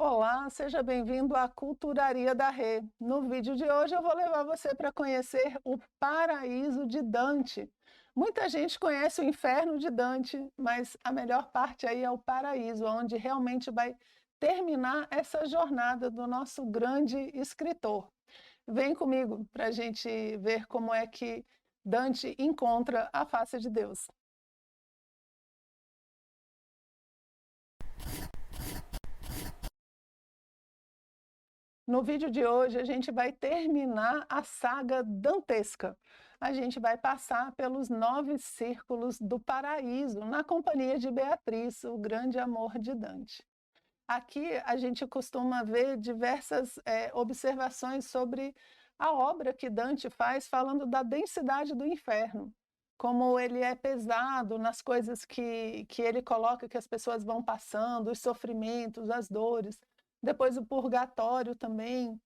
Olá, seja bem-vindo à Culturaria da Rê. No vídeo de hoje eu vou levar você para conhecer o paraíso de Dante. Muita gente conhece o inferno de Dante, mas a melhor parte aí é o paraíso, onde realmente vai terminar essa jornada do nosso grande escritor. Vem comigo para a gente ver como é que Dante encontra a face de Deus. No vídeo de hoje, a gente vai terminar a saga dantesca. A gente vai passar pelos 9 círculos do paraíso, na companhia de Beatriz, o grande amor de Dante. Aqui a gente costuma ver diversas observações sobre a obra que Dante faz, falando da densidade do inferno, como ele é pesado nas coisas que ele coloca, que as pessoas vão passando, os sofrimentos, as dores. Depois o purgatório também,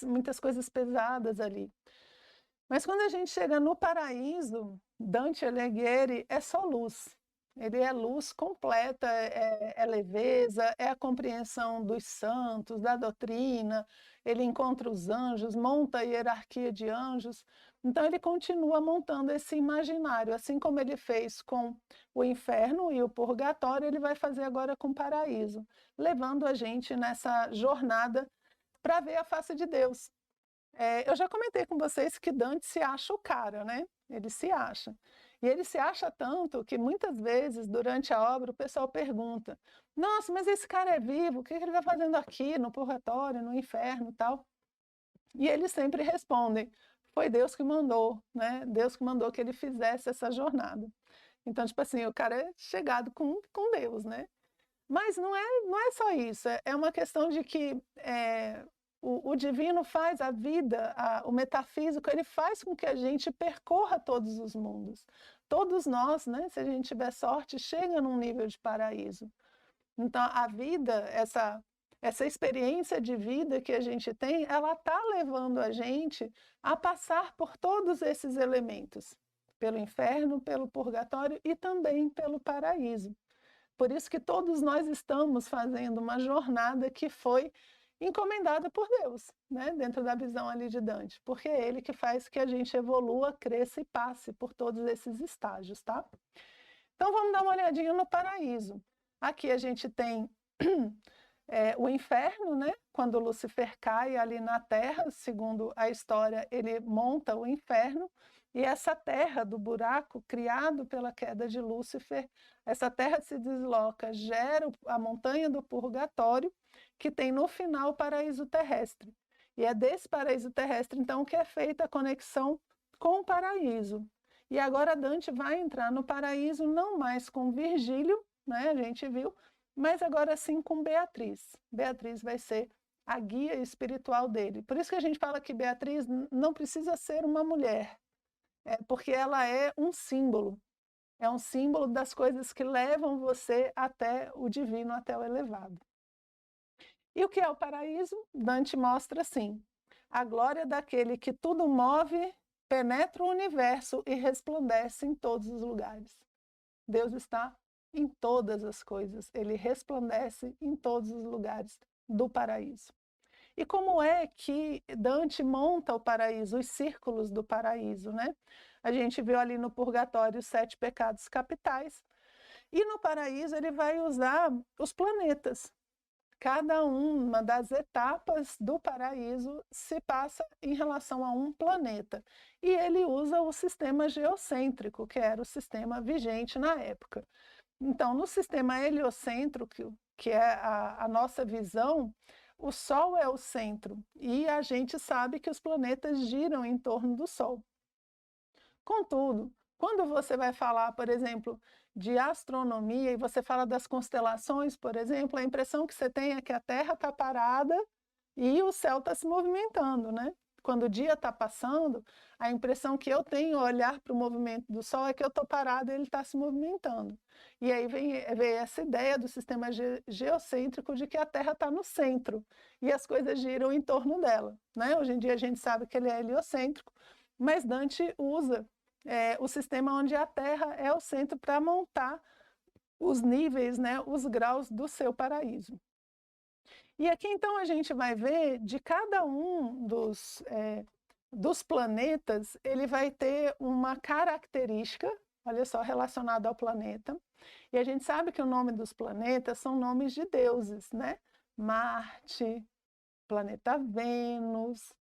muitas coisas pesadas ali. Mas quando a gente chega no paraíso, Dante Alighieri é só luz. Ele é luz completa, é leveza, é a compreensão dos santos, da doutrina, ele encontra os anjos, monta a hierarquia de anjos. Então ele continua montando esse imaginário, assim como ele fez com o inferno e o purgatório, ele vai fazer agora com o paraíso, levando a gente nessa jornada para ver a face de Deus. Eu já comentei com vocês que Dante se acha o cara, né? Ele se acha. E ele se acha tanto que muitas vezes, durante a obra, o pessoal pergunta: nossa, mas esse cara é vivo, o que ele está fazendo aqui, no purgatório, no inferno e tal? E eles sempre respondem: foi Deus que mandou, né? Deus que mandou que ele fizesse essa jornada. Então, tipo assim, o cara é chegado com Deus, né? Mas não é só isso, é uma questão de que o divino faz a vida, o metafísico, ele faz com que a gente percorra todos os mundos. Todos nós, né, se a gente tiver sorte, chega num nível de paraíso. Então, a vida, essa experiência de vida que a gente tem, ela está levando a gente a passar por todos esses elementos, pelo inferno, pelo purgatório e também pelo paraíso. Por isso que todos nós estamos fazendo uma jornada que foi encomendada por Deus, né? Dentro da visão ali de Dante, porque é ele que faz que a gente evolua, cresça e passe por todos esses estágios, tá? Então vamos dar uma olhadinha no paraíso. Aqui a gente tem o inferno, né? Quando Lúcifer cai ali na terra, segundo a história, ele monta o inferno, e essa terra do buraco, criado pela queda de Lúcifer, essa terra se desloca, gera a montanha do purgatório, que tem no final o paraíso terrestre. E é desse paraíso terrestre, então, que é feita a conexão com o paraíso. E agora Dante vai entrar no paraíso não mais com Virgílio, né? A gente viu, mas agora sim com Beatriz. Beatriz vai ser a guia espiritual dele. Por isso que a gente fala que Beatriz não precisa ser uma mulher, porque ela é um símbolo das coisas que levam você até o divino, até o elevado. E o que é o paraíso? Dante mostra assim: a glória daquele que tudo move, penetra o universo e resplandece em todos os lugares. Deus está em todas as coisas, ele resplandece em todos os lugares do paraíso. E como é que Dante monta o paraíso, os círculos do paraíso, né? A gente viu ali no purgatório os 7 pecados capitais, e no paraíso ele vai usar os planetas. Cada uma das etapas do paraíso se passa em relação a um planeta. E ele usa o sistema geocêntrico, que era o sistema vigente na época. Então, no sistema heliocêntrico, que é a nossa visão, o Sol é o centro, e a gente sabe que os planetas giram em torno do Sol. Contudo, quando você vai falar, por exemplo, de astronomia e você fala das constelações, por exemplo, a impressão que você tem é que a Terra está parada e o céu está se movimentando, né? Quando o dia está passando, a impressão que eu tenho ao olhar para o movimento do Sol é que eu estou parado e ele está se movimentando. E aí vem essa ideia do sistema geocêntrico de que a Terra está no centro e as coisas giram em torno dela, né? Hoje em dia a gente sabe que ele é heliocêntrico, mas Dante usa o sistema onde a Terra é o centro para montar os níveis, né, os graus do seu paraíso. E aqui, então, a gente vai ver de cada um dos planetas, ele vai ter uma característica, olha só, relacionada ao planeta. E a gente sabe que o nome dos planetas são nomes de deuses, né? Marte, planeta Vênus.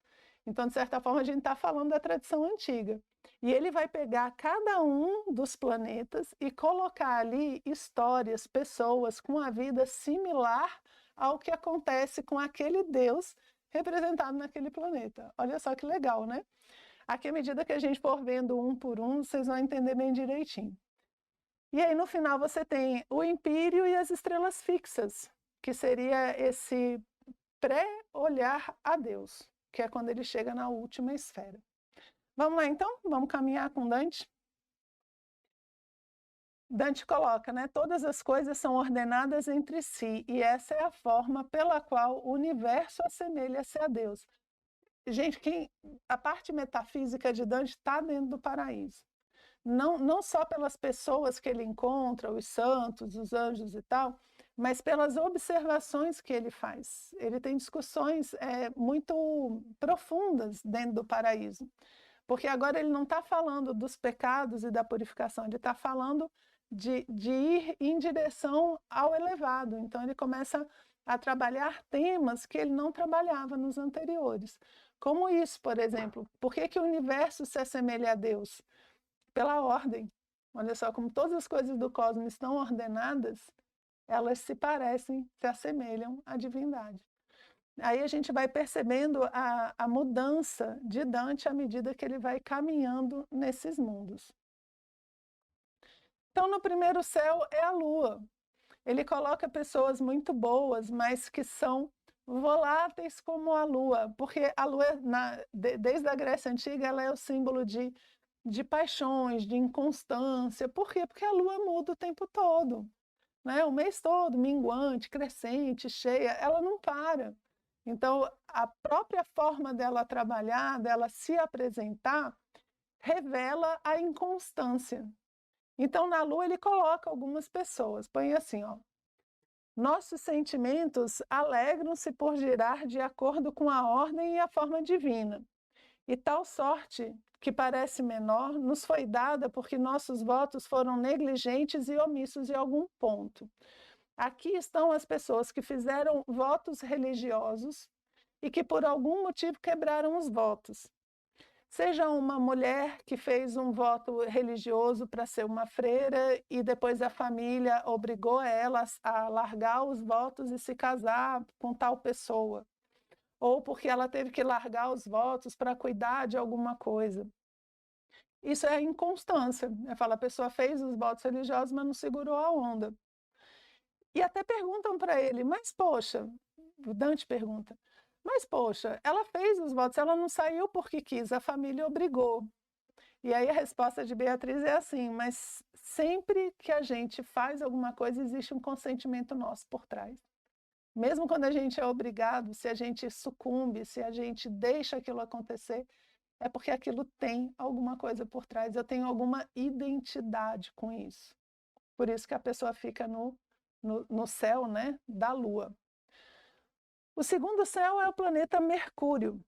Então, de certa forma, a gente está falando da tradição antiga. E ele vai pegar cada um dos planetas e colocar ali histórias, pessoas com a vida similar ao que acontece com aquele Deus representado naquele planeta. Olha só que legal, né? Aqui, à medida que a gente for vendo um por um, vocês vão entender bem direitinho. E aí, no final, você tem o Empírio e as estrelas fixas, que seria esse pré-olhar a Deus, que é quando ele chega na última esfera. Vamos lá, então? Vamos caminhar com Dante? Dante coloca, né? Todas as coisas são ordenadas entre si, e essa é a forma pela qual o universo assemelha-se a Deus. Gente, a parte metafísica de Dante está dentro do paraíso. Não só pelas pessoas que ele encontra, os santos, os anjos e tal, mas pelas observações que ele faz. Ele tem discussões muito profundas dentro do paraíso, porque agora ele não está falando dos pecados e da purificação, ele está falando de ir em direção ao elevado. Então ele começa a trabalhar temas que ele não trabalhava nos anteriores. Como isso, por exemplo, por que o universo se assemelha a Deus? Pela ordem. Olha só, como todas as coisas do cosmos estão ordenadas, elas se parecem, se assemelham à divindade. Aí a gente vai percebendo a mudança de Dante à medida que ele vai caminhando nesses mundos. Então, no primeiro céu é a Lua. Ele coloca pessoas muito boas, mas que são voláteis como a Lua, porque a Lua, desde a Grécia Antiga, ela é o símbolo de paixões, de inconstância. Por quê? Porque a Lua muda o tempo todo, né? O mês todo, minguante, crescente, cheia, ela não para. Então, a própria forma dela trabalhar, dela se apresentar, revela a inconstância. Então, na Lua, ele coloca algumas pessoas, põe assim, ó. Nossos sentimentos alegram-se por girar de acordo com a ordem e a forma divina. E tal sorte, que parece menor, nos foi dada porque nossos votos foram negligentes e omissos em algum ponto. Aqui estão as pessoas que fizeram votos religiosos e que por algum motivo quebraram os votos. Seja uma mulher que fez um voto religioso para ser uma freira e depois a família obrigou ela a largar os votos e se casar com tal pessoa. Ou porque ela teve que largar os votos para cuidar de alguma coisa. Isso é inconstância. A pessoa fez os votos religiosos, mas não segurou a onda. E até perguntam para ele, mas poxa, o Dante pergunta, mas poxa, ela fez os votos, ela não saiu porque quis, a família obrigou. E aí a resposta de Beatriz é assim, mas sempre que a gente faz alguma coisa, existe um consentimento nosso por trás. Mesmo quando a gente é obrigado, se a gente sucumbe, se a gente deixa aquilo acontecer, é porque aquilo tem alguma coisa por trás, eu tenho alguma identidade com isso. Por isso que a pessoa fica no céu, né, da Lua. O segundo céu é o planeta Mercúrio.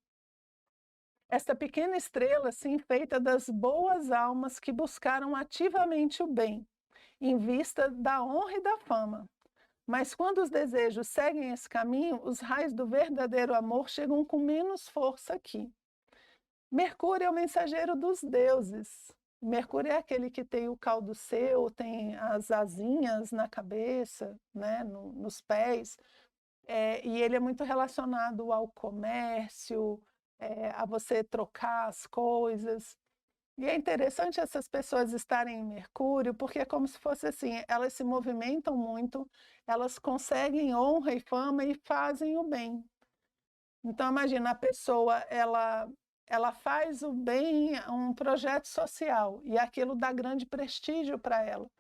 Esta pequena estrela, assim, feita das boas almas que buscaram ativamente o bem, em vista da honra e da fama. Mas quando os desejos seguem esse caminho, os raios do verdadeiro amor chegam com menos força aqui. Mercúrio é o mensageiro dos deuses. Mercúrio é aquele que tem o caudoceu, tem as asinhas na cabeça, né, nos pés, e ele é muito relacionado ao comércio, a você trocar as coisas. E é interessante essas pessoas estarem em Mercúrio, porque é como se fosse assim, elas se movimentam muito, elas conseguem honra e fama e fazem o bem. Então, imagina, a pessoa, ela faz o bem, um projeto social, e aquilo dá grande prestígio para ela.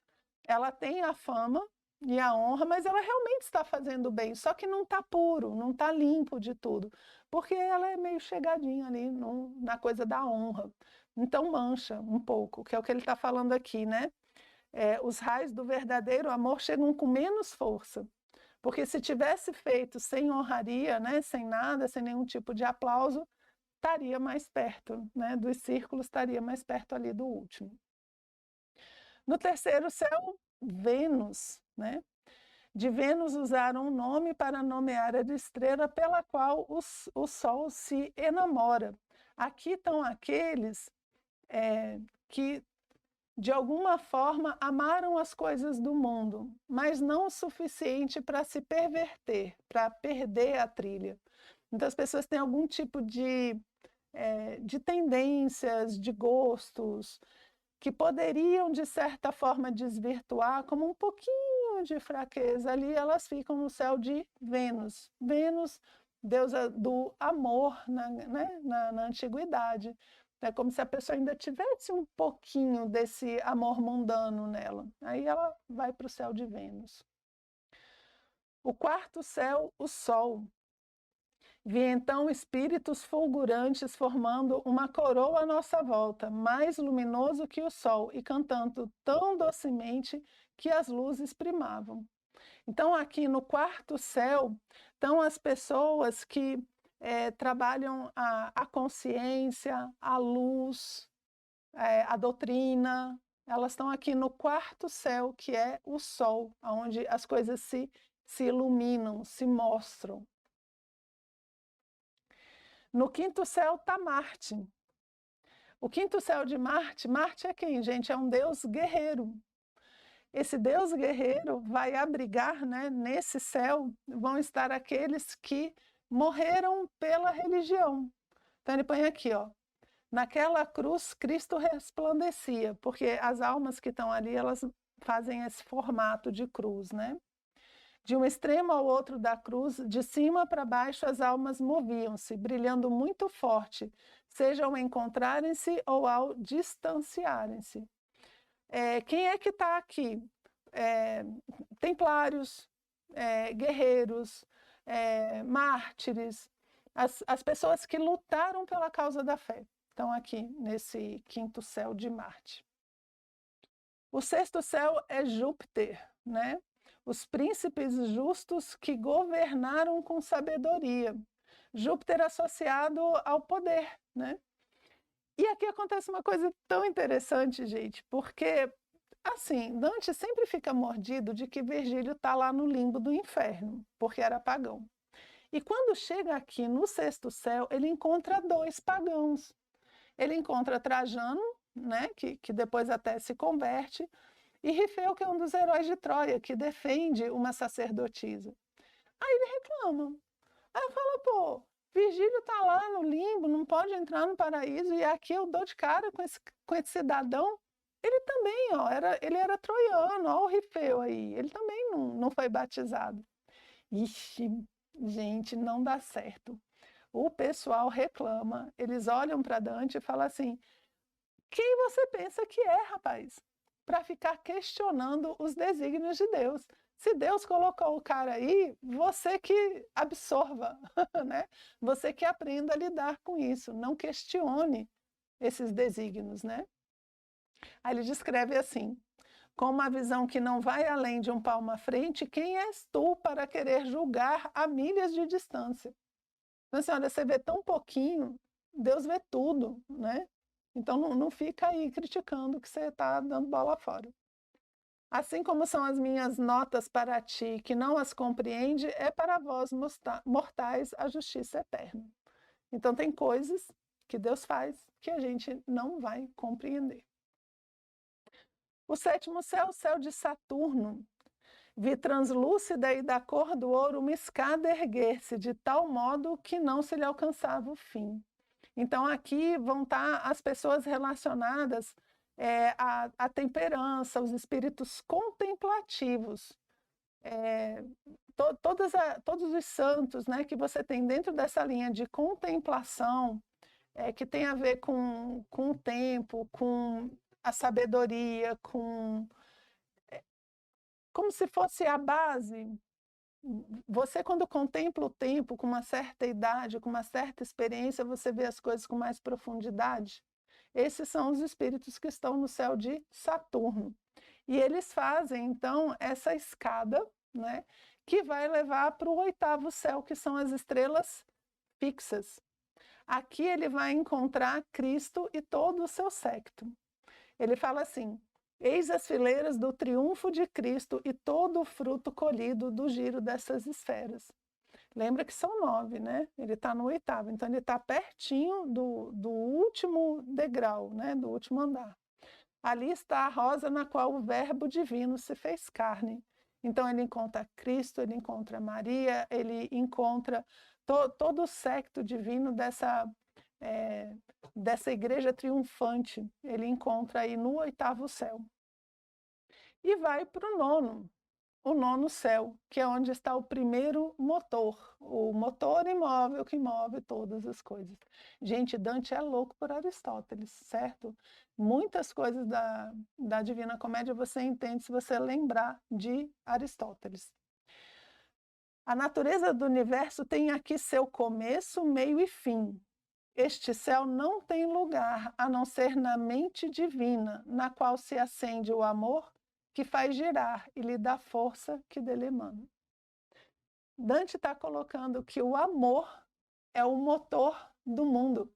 Ela tem a fama e a honra, mas ela realmente está fazendo o bem, só que não está puro, não está limpo de tudo, porque ela é meio chegadinha ali na coisa da honra. Então mancha um pouco, que é o que ele está falando aqui, né? Os raios do verdadeiro amor chegam com menos força, Porque se tivesse feito sem honraria, né, sem nada, sem nenhum tipo de aplauso, estaria mais perto, né, dos círculos, estaria mais perto ali do último. No terceiro céu, Vênus, né? De Vênus usaram um nome para nomear a estrela pela qual o Sol se enamora. Aqui estão aqueles que, de alguma forma, amaram as coisas do mundo, mas não o suficiente para se perverter, para perder a trilha. Então, as pessoas têm algum tipo de tendências, de gostos, que poderiam, de certa forma, desvirtuar, como um pouquinho de fraqueza ali, elas ficam no céu de Vênus. Vênus, deusa do amor na antiguidade. É como se a pessoa ainda tivesse um pouquinho desse amor mundano nela. Aí ela vai para o céu de Vênus. O quarto céu, o Sol. Vi então espíritos fulgurantes formando uma coroa à nossa volta, mais luminoso que o sol, e cantando tão docemente que as luzes primavam. Então, aqui no quarto céu, estão as pessoas que trabalham a consciência, a luz, a doutrina. Elas estão aqui no quarto céu, que é o sol, onde as coisas se iluminam, se mostram. No quinto céu está Marte. O quinto céu de Marte, Marte é quem, gente? É um deus guerreiro. Esse deus guerreiro vai abrigar, né, nesse céu, vão estar aqueles que morreram pela religião. Então ele põe aqui, ó, naquela cruz Cristo resplandecia, porque as almas que estão ali, elas fazem esse formato de cruz, né? De um extremo ao outro da cruz, de cima para baixo, as almas moviam-se, brilhando muito forte, seja ao encontrarem-se ou ao distanciarem-se. Quem é que está aqui? Templários, guerreiros, mártires, as pessoas que lutaram pela causa da fé. Estão aqui nesse quinto céu de Marte. O sexto céu é Júpiter, né? Os príncipes justos que governaram com sabedoria. Júpiter associado ao poder, né? E aqui acontece uma coisa tão interessante, gente, porque, assim, Dante sempre fica mordido de que Virgílio está lá no limbo do inferno, porque era pagão. E quando chega aqui no sexto céu, ele encontra dois pagãos. Ele encontra Trajano, né, que depois até se converte, e Rifeu, que é um dos heróis de Troia, que defende uma sacerdotisa. Aí ele reclama. Aí fala, pô, Virgílio está lá no limbo, não pode entrar no paraíso, e aqui eu dou de cara com esse cidadão. Ele também, ó, ele era troiano, ó o Rifeu aí, ele também não foi batizado. Ixi, gente, não dá certo. O pessoal reclama, eles olham para Dante e falam assim, quem você pensa que é, rapaz? Para ficar questionando os desígnios de Deus. Se Deus colocou o cara aí, você que absorva, né? Você que aprenda a lidar com isso, não questione esses desígnios, né? Aí ele descreve assim, com uma visão que não vai além de um palmo à frente, quem és tu para querer julgar a milhas de distância? Então, assim, olha, você vê tão pouquinho, Deus vê tudo, né? Então, não fica aí criticando que você está dando bola fora. Assim como são as minhas notas para ti, que não as compreende, é para vós mortais a justiça eterna. Então, tem coisas que Deus faz que a gente não vai compreender. O sétimo céu, o céu de Saturno. Vi translúcida e da cor do ouro uma escada erguer-se, de tal modo que não se lhe alcançava o fim. Então, aqui vão estar as pessoas relacionadas à temperança, os espíritos contemplativos. Todos os santos, né, que você tem dentro dessa linha de contemplação, que tem a ver com o tempo, com a sabedoria, como se fosse a base. Você, quando contempla o tempo com uma certa idade, com uma certa experiência, você vê as coisas com mais profundidade. Esses são os espíritos que estão no céu de Saturno. E eles fazem, então, essa escada, né, que vai levar para o 8º céu, que são as estrelas fixas. Aqui ele vai encontrar Cristo e todo o seu séquito. Ele fala assim: eis as fileiras do triunfo de Cristo e todo o fruto colhido do giro dessas esferas. Lembra que são 9, né? Ele está no 8º, então ele está pertinho do último degrau, né? Do último andar. Ali está a rosa na qual o verbo divino se fez carne. Então ele encontra Cristo, ele encontra Maria, ele encontra todo o séquito divino dessa igreja triunfante. Ele encontra aí no 8º céu. E vai para o 9º céu, que é onde está o primeiro motor, o motor imóvel que move todas as coisas. Gente, Dante é louco por Aristóteles, certo? Muitas coisas da Divina Comédia você entende se você lembrar de Aristóteles. A natureza do universo tem aqui seu começo, meio e fim. Este céu não tem lugar a não ser na mente divina, na qual se acende o amor que faz girar e lhe dá força que dele emana. Dante está colocando que o amor é o motor do mundo.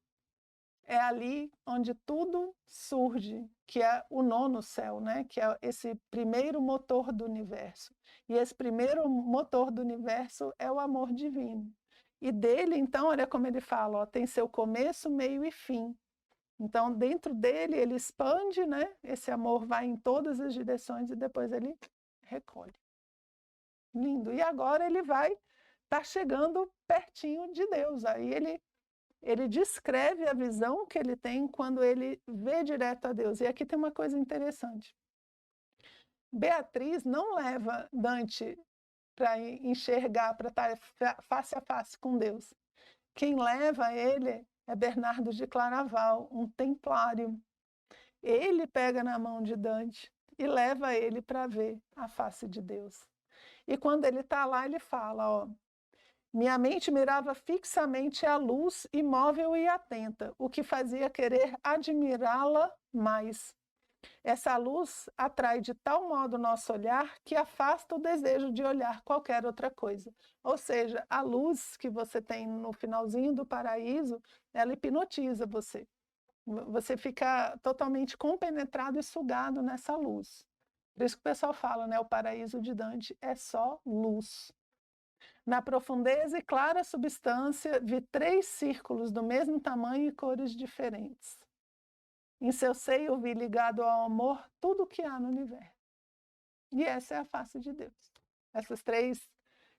É ali onde tudo surge, que é o 9º céu, né? Que é esse primeiro motor do universo. E esse primeiro motor do universo é o amor divino. E dele, então, olha como ele fala, ó, tem seu começo, meio e fim. Então, dentro dele, ele expande, né? Esse amor vai em todas as direções e depois ele recolhe. Lindo. E agora ele vai estar chegando pertinho de Deus. Aí ele descreve a visão que ele tem quando ele vê direto a Deus. E aqui tem uma coisa interessante. Beatriz não leva Dante para enxergar, para estar face a face com Deus. Quem leva ele é Bernardo de Claraval, um templário. Ele pega na mão de Dante e leva ele para ver a face de Deus. E quando ele está lá, ele fala, ó, minha mente mirava fixamente a luz, imóvel e atenta, o que fazia querer admirá-la mais. Essa luz atrai de tal modo o nosso olhar que afasta o desejo de olhar qualquer outra coisa. Ou seja, a luz que você tem no finalzinho do paraíso, ela hipnotiza você. Você fica totalmente compenetrado e sugado nessa luz. Por isso que o pessoal fala, né? O paraíso de Dante é só luz. Na profundeza e clara substância, vi 3 círculos do mesmo tamanho e cores diferentes. Em seu seio vi ligado ao amor tudo o que há no universo. E essa é a face de Deus.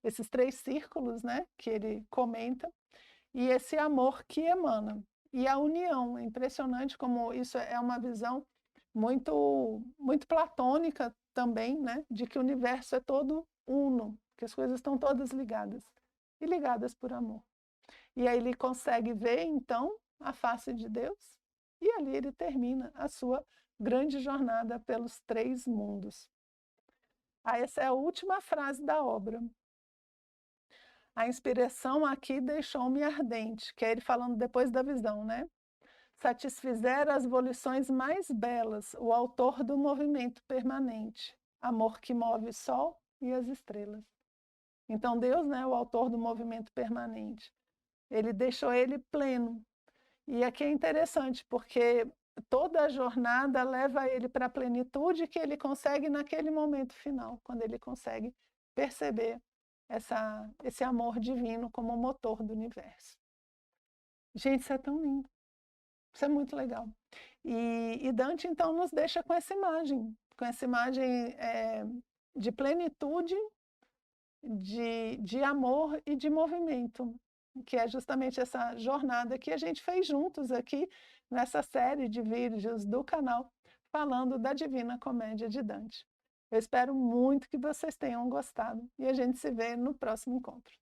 Esses 3 círculos, né, que ele comenta, e esse amor que emana. E a união, é impressionante como isso é uma visão muito, muito platônica também, né, de que o universo é todo uno, que as coisas estão todas ligadas, e ligadas por amor. E aí ele consegue ver, então, a face de Deus, e ali ele termina a sua grande jornada pelos 3 mundos. Essa é a última frase da obra. A inspiração aqui deixou-me ardente, que é ele falando depois da visão, né? Satisfizeram as volições mais belas, o autor do movimento permanente, amor que move o sol e as estrelas. Então Deus, né, o autor do movimento permanente, ele deixou ele pleno. E aqui é interessante, porque toda a jornada leva ele para a plenitude que ele consegue naquele momento final, quando ele consegue perceber esse amor divino como motor do universo. Gente, isso é tão lindo. Isso é muito legal. E Dante, então, nos deixa com essa imagem de plenitude, de amor e de movimento, que é justamente essa jornada que a gente fez juntos aqui nessa série de vídeos do canal, falando da Divina Comédia de Dante. Eu espero muito que vocês tenham gostado e a gente se vê no próximo encontro.